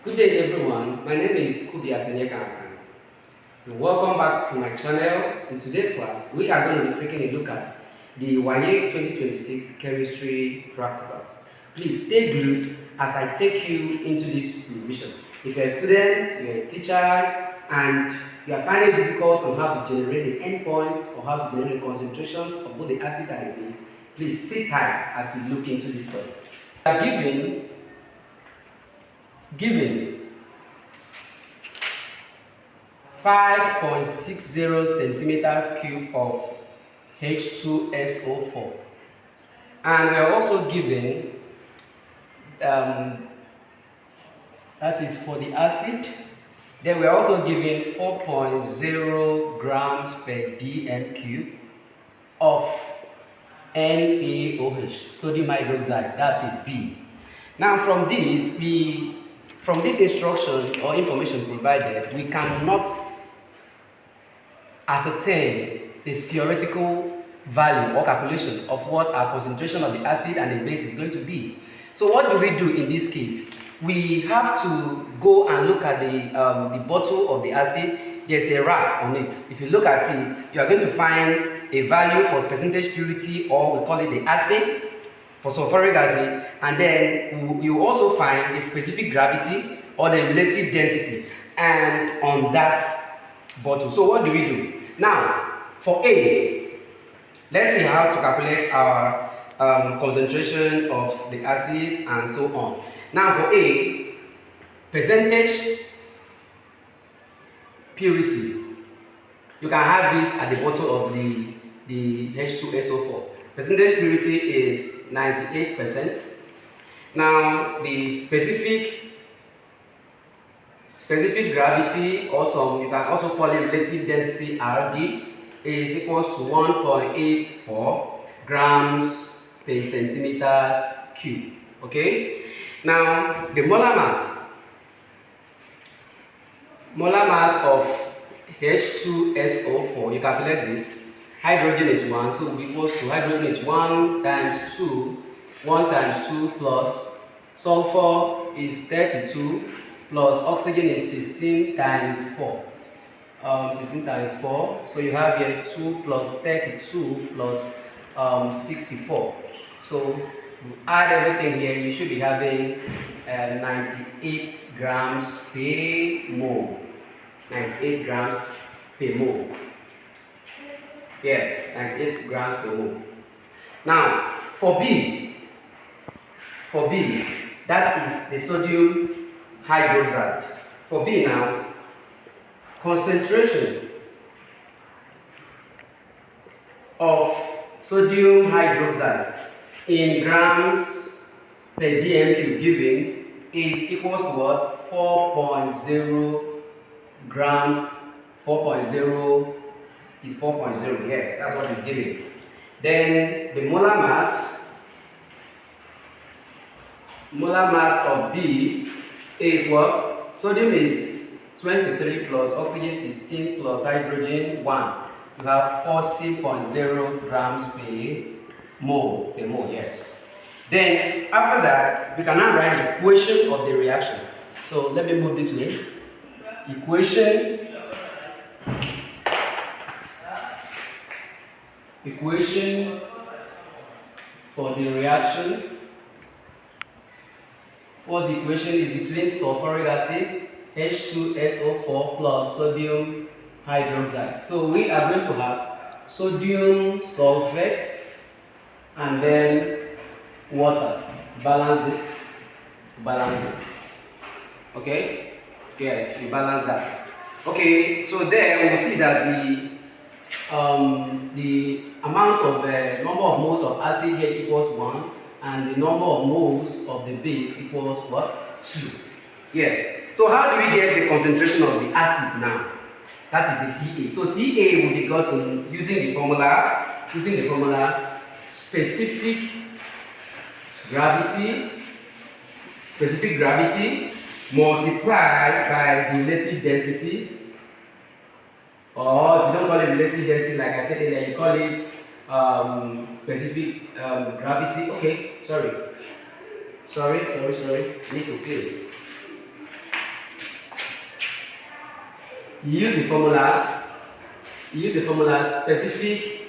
Good day everyone, my name is Kubi Atenyekan. Welcome back to my channel. In today's class, we are going to be taking a look at the YA 2026 Chemistry Practicals. Please stay glued as I take you into this revision. If you're a student, you're a teacher, and you are finding it difficult on how to generate the endpoints or how to generate the concentrations of both the acid and the base, please sit tight as we look into this study. We are given 5.60 centimeters cube of H2SO4, and we are also given that is for the acid. Then we are also given 4.0 grams per dm cube of NaOH, sodium hydroxide, that is B. Now from this instruction or information provided, we cannot ascertain the theoretical value or calculation of what our concentration of the acid and the base is going to be. So what do we do in this case? We have to go and look at the bottle of the acid. There's a wrap on it. If you look at it, you are going to find a value for percentage purity, or we call it the acid for sulfuric acid, and then you also find the specific gravity or the relative density and on that bottle. So what do we do? Now for A, let's see how to calculate our concentration of the acid and so on. Now for A, percentage purity, you can have this at the bottom of the H2SO4. Percentage purity is 98%. Now the specific gravity, also you can also call it relative density RD, is equals to 1.84 grams per centimeters cube. Okay. Now the molar mass of H2SO4, you calculate this. Hydrogen is 1, so equals to hydrogen is 1 times 2, 1 times 2 plus sulfur is 32 plus oxygen is 16 times 4. 16 times 4, so you have here 2 plus 32 plus 64. So you add everything here, you should be having 98 grams per mole. 98 grams per mole. Yes, 98 grams per mole. Now, for B, that is the sodium hydroxide. For B now, concentration of sodium hydroxide in grams per dm cube given is equals to what? 4.0 grams. 4.0 is 4.0, yes, that's what is given. Then the molar mass of B is what? Sodium is 23 plus oxygen 16 plus hydrogen 1. You have 40.0 grams per mole, yes. Then after that, we can now write the equation of the reaction. So let me move this way. Equation for the reaction. What's the equation? Is between sulfuric acid, H2SO4 plus sodium hydroxide. So we are going to have sodium sulfate and then water. Balance this. Okay? Yes, we balance that. Okay, so there we will see that the amount of number of moles of acid here equals 1, and the number of moles of the base equals what? 2. Yes. So how do we get the concentration of the acid now? That is the Ca. So Ca will be gotten using the formula specific gravity multiplied by the relative density, or if you don't call it relative density, like I said earlier, you call it specific gravity. Okay, sorry. I need to clear it. you use the formula, specific